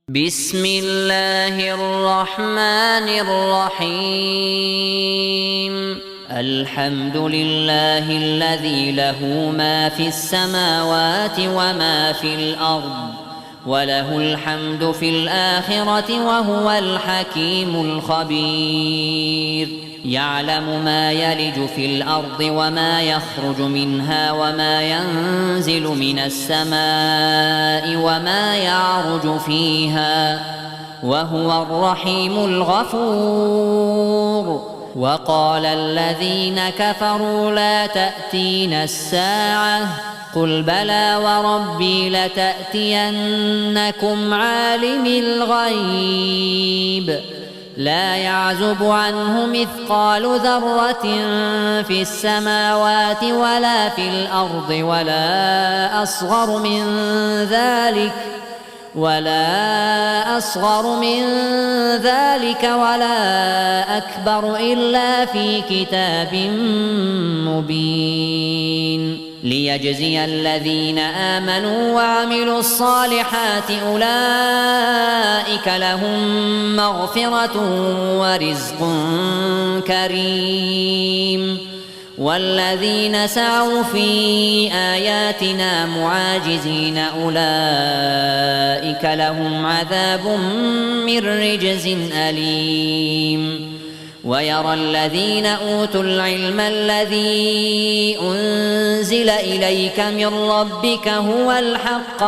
بسم الله الرحمن الرحيم الحمد لله الذي له ما في السماوات وما في الأرض وله الحمد في الآخرة وهو الحكيم الخبير يعلم ما يلج في الأرض وما يخرج منها وما ينزل من السماء وما يعرج فيها وهو الرحيم الغفور وقال الذين كفروا لا تأتينا الساعة قل بلى وربي لتأتينكم عالم الغيب لا يعزب عنه مثقال ذرة في السماوات ولا في الأرض ولا أصغر من ذلك ولا أكبر إلا في كتاب مبين ليجزي الذين آمنوا وعملوا الصالحات أولئك لهم مغفرة ورزق كريم والذين سعوا في آياتنا معاجزين أولئك لهم عذاب من رجز أليم ويرى الذين أوتوا العلم الذي أنزل إليك من ربك هو الحق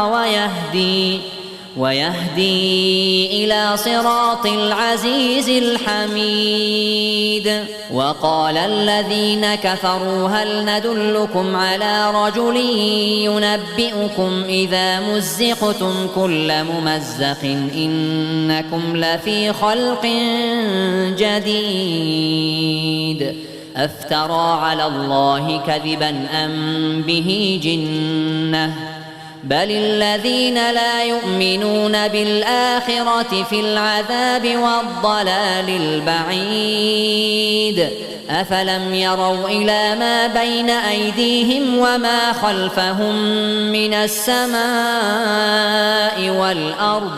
ويهدي إلى صراط العزيز الحميد وقال الذين كفروا هل ندلكم على رجل ينبئكم إذا مزقتم كل ممزق إنكم لفي خلق جديد أفترى على الله كذبا أم به جنة بل الذين لا يؤمنون بالآخرة في العذاب والضلال البعيد أفلم يروا إلى ما بين أيديهم وما خلفهم من السماء والأرض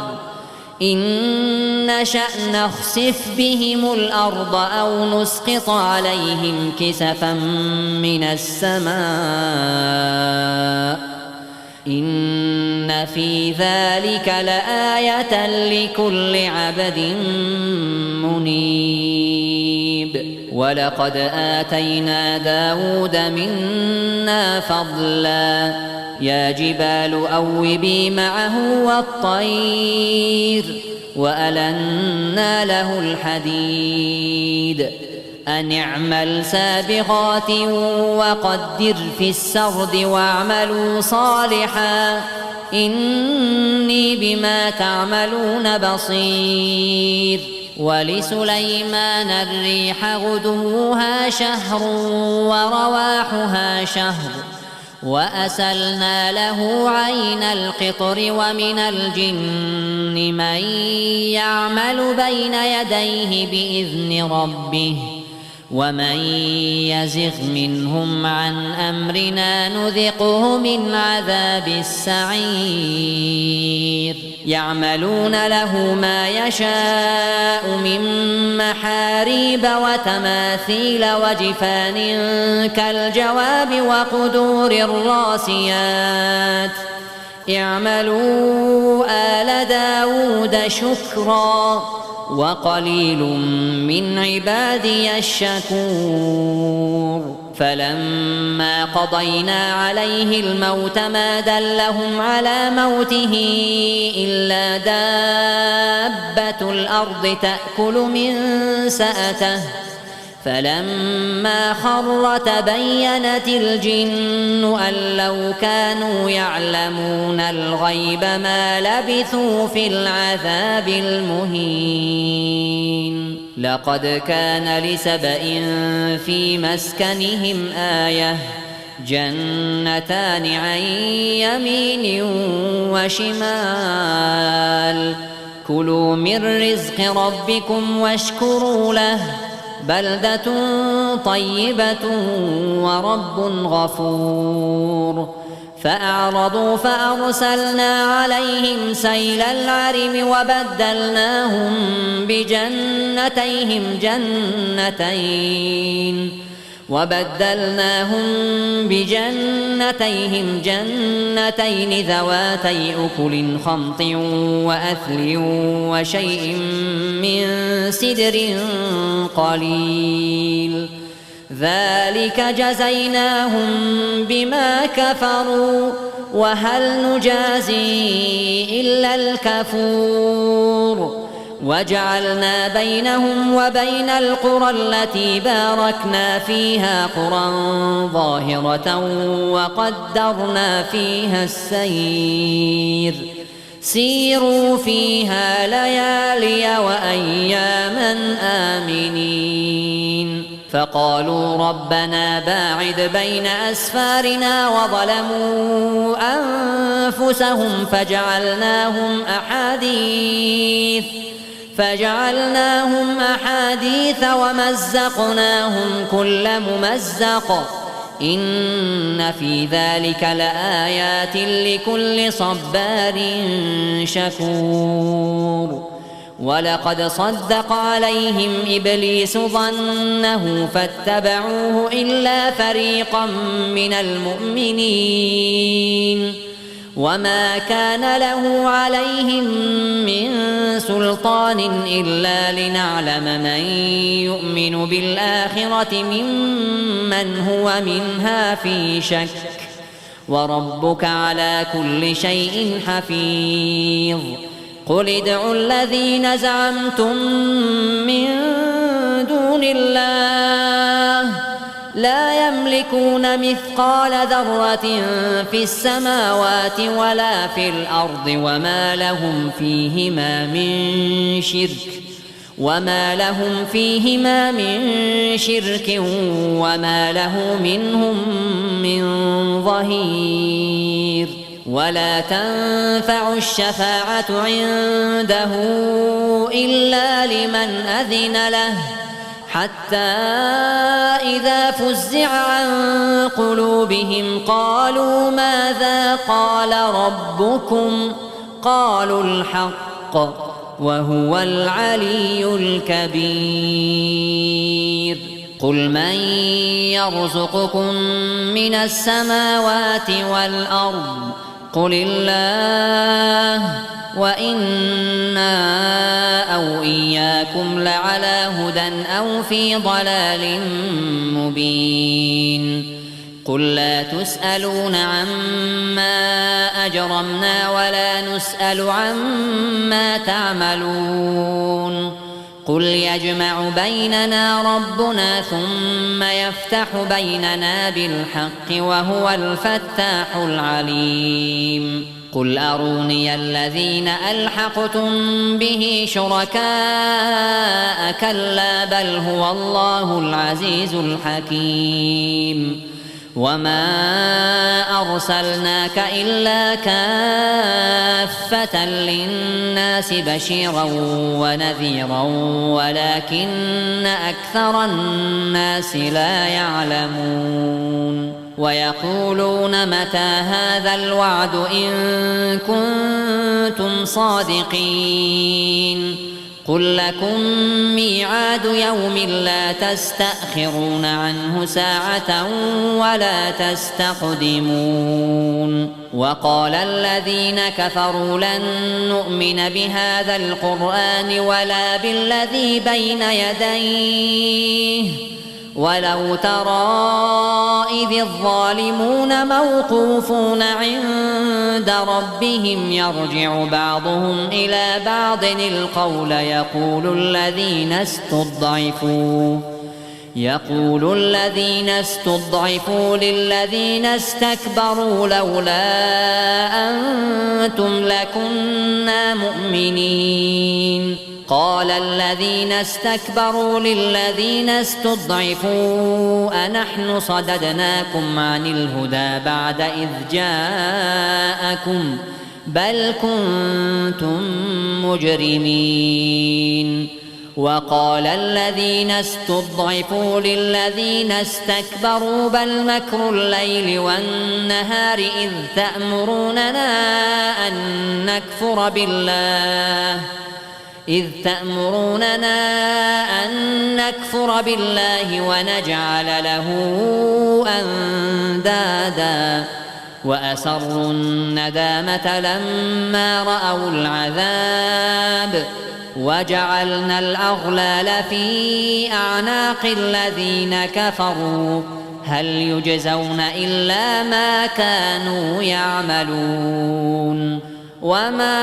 إن نشأ نخسف بهم الأرض أو نسقط عليهم كسفا من السماء إن في ذلك لآية لكل عبد منيب ولقد آتينا داود منا فضلا يا جبال أوبي معه والطير وألنا له الحديد أن اعمل سابغات وقدر في السرد واعملوا صالحا إني بما تعملون بصير ولسليمان الريح غدوها شهر ورواحها شهر وأسلنا له عين القطر ومن الجن من يعمل بين يديه بإذن ربه ومن يزغ منهم عن أمرنا نذقه من عذاب السعير يعملون له ما يشاء من محاريب وتماثيل وجفان كالجواب وقدور الراسيات اعملوا آل داود شكرا وقليل من عبادي الشكور فلما قضينا عليه الموت ما دلهم على موته إلا دابة الأرض تأكل من سأته فلما خر تبينت الجن أن لو كانوا يعلمون الغيب ما لبثوا في العذاب المهين لقد كان لسبإ في مسكنهم آية جنتان عن يمين وشمال كلوا من رزق ربكم واشكروا له بلدة طيبة ورب غفور فأعرضوا فأرسلنا عليهم سيل العرم وبدلناهم جنتين ذواتي أكل خمط وأثل وشيء من سدر قليل ذلك جزيناهم بما كفروا وهل نجازي إلا الكفور وجعلنا بينهم وبين القرى التي باركنا فيها قرى ظاهرة وقدرنا فيها السير سيروا فيها ليالي وأياما آمنين فقالوا ربنا باعد بين أسفارنا وظلموا أنفسهم فجعلناهم أحاديث ومزقناهم كل ممزق إن في ذلك لآيات لكل صبار شكور ولقد صدق عليهم إبليس ظنه فاتبعوه إلا فريقا من المؤمنين وما كان له عليهم من سلطان إلا لنعلم من يؤمن بالآخرة ممن هو منها في شك وربك على كل شيء حفيظ قل ادعوا الذين زعمتم من دون الله لا يملكون مثقال ذرة في السماوات ولا في الأرض وما لهم فيهما من شرك وما له منهم من ظهير ولا تنفع الشفاعة عنده إلا لمن أذن له حتى إذا فزع عن قلوبهم قالوا ماذا قال ربكم قالوا الحق وهو العلي الكبير قل من يرزقكم من السماوات والأرض قل الله وإنا أو إياكم لعلى هدى أو في ضلال مبين قل لا تسألون عما أجرمنا ولا نسأل عما تعملون قل يجمع بيننا ربنا ثم يفتح بيننا بالحق وهو الفتاح العليم قل أروني الذين ألحقتم به شركاء كلا بل هو الله العزيز الحكيم وما أرسلناك إلا كافة للناس بشيرا ونذيرا ولكن أكثر الناس لا يعلمون ويقولون متى هذا الوعد إن كنتم صادقين قل لكم ميعاد يوم لا تستأخرون عنه ساعة ولا تستقدمون وقال الذين كفروا لن نؤمن بهذا القرآن ولا بالذي بين يديه ولو ترى إذ الظالمون موقوفون عند ربهم يرجع بعضهم إلى بعض القول يقول الذين استضعفوا للذين استكبروا لولا أنتم لكنا مؤمنين قال الذين استكبروا للذين استضعفوا أنحن صددناكم عن الهدى بعد إذ جاءكم بل كنتم مجرمين وقال الذين استضعفوا للذين استكبروا بل مكر الليل والنهار إذ تأمروننا أن نكفر بالله ونجعل له أندادا وأسروا الندامة لما رأوا العذاب وجعلنا الأغلال في أعناق الذين كفروا هل يجزون إلا ما كانوا يعملون وما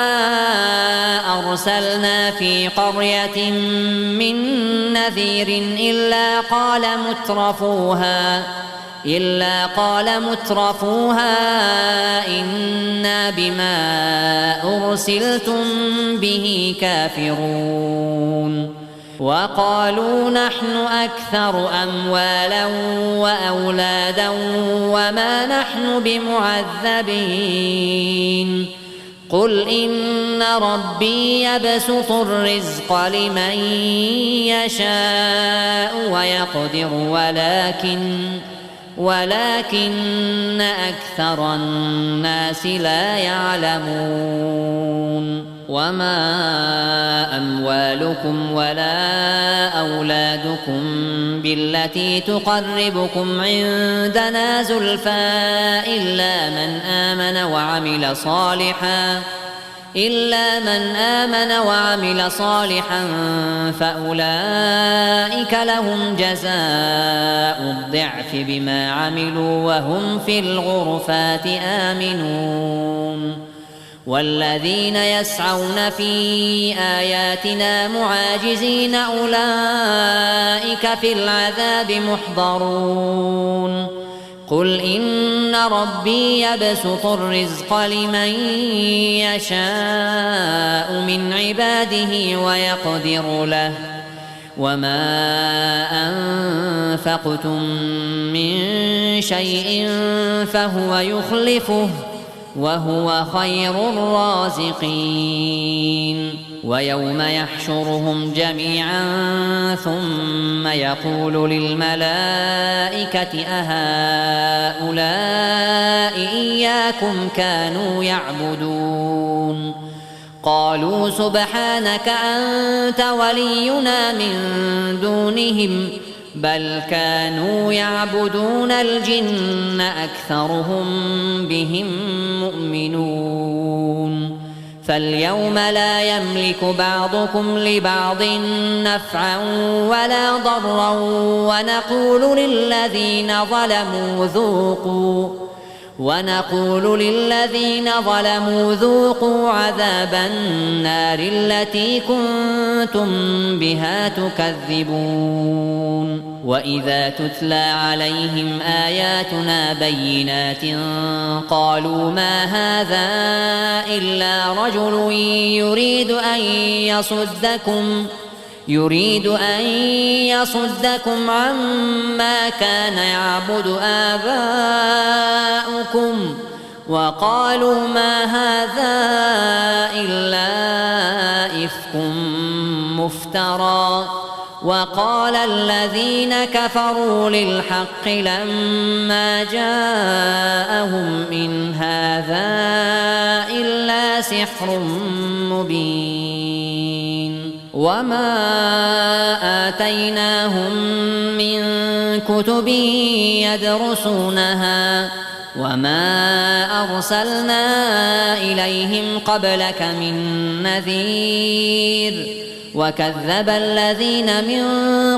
أرسلنا في قرية من نذير إلا قال مترفوها إنا بما أرسلتم به كافرون وقالوا نحن أكثر أموالا وأولادا وما نحن بمعذبين قل إن ربي يبسط الرزق لمن يشاء ويقدر ولكن أكثر الناس لا يعلمون وما أموالكم ولا أولادكم بالتي تقربكم عندنا زلفى إلا من آمن وعمل صالحا فأولئك لهم جزاء الضعف بما عملوا وهم في الغرفات آمنون والذين يسعون في آياتنا معاجزين أولئك في العذاب محضرون قل إن ربي يبسط الرزق لمن يشاء من عباده ويقدر له وما أنفقتم من شيء فهو يخلفه وهو خير الرازقين ويوم يحشرهم جميعا ثم يقول للملائكة أهؤلاء إياكم كانوا يعبدون قالوا سبحانك أنت ولينا من دونهم بل كانوا يعبدون الجن أكثرهم بهم مؤمنون فاليوم لا يملك بعضكم لبعض نفعا ولا ضرا ونقول للذين ظلموا ذوقوا عذاب النار التي كنتم بها تكذبون وإذا تتلى عليهم آياتنا بينات قالوا ما هذا إلا رجل يريد أن يصدكم عما كان يعبد آباؤكم وقالوا ما هذا إلا إفك مفترى وقال الذين كفروا للحق لما جاءهم إن هذا إلا سحر مبين وما آتيناهم من كتب يدرسونها وما أرسلنا إليهم قبلك من نذير وكذب الذين من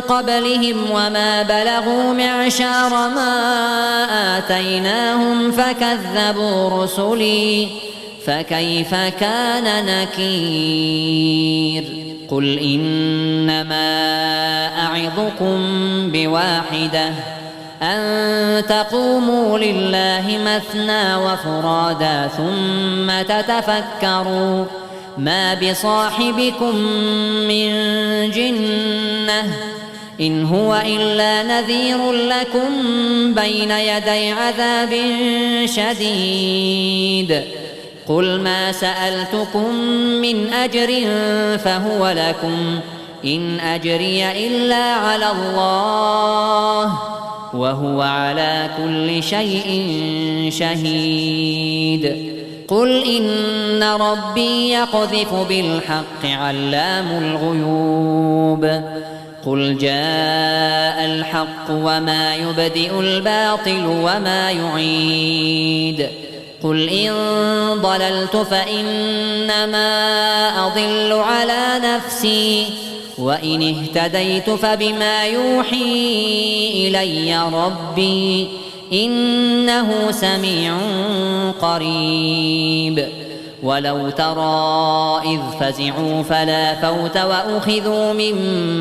قبلهم وما بلغوا معشار ما آتيناهم فكذبوا رسلي فكيف كان نكير قل إنما أعظكم بواحدة أن تقوموا لله مثنى وفرادا ثم تتفكروا ما بصاحبكم من جنة إن هو إلا نذير لكم بين يدي عذاب شديد قل ما سألتكم من أجر فهو لكم إن أجري إلا على الله وهو على كل شيء شهيد قل إن ربي يقذف بالحق علام الغيوب قل جاء الحق وما يبدئ الباطل وما يعيد قل إن ضللت فإنما أضل على نفسي وإن اهتديت فبما يوحي إلي ربي إنه سميع قريب ولو ترى إذ فزعوا فلا فوت وأخذوا من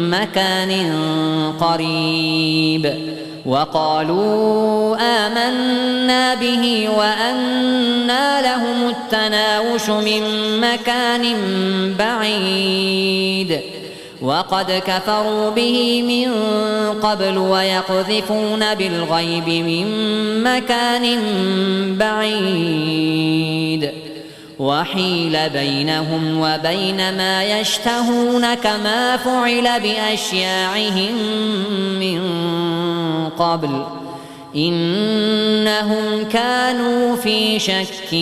مكان قريب وقالوا آمنا به وأنى لهم التناوش من مكان بعيد وقد كفروا به من قبل ويقذفون بالغيب من مكان بعيد وحيل بينهم وبين ما يشتهون كما فعل بأشياعهم من قبل إنهم كانوا في شك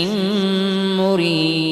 مريب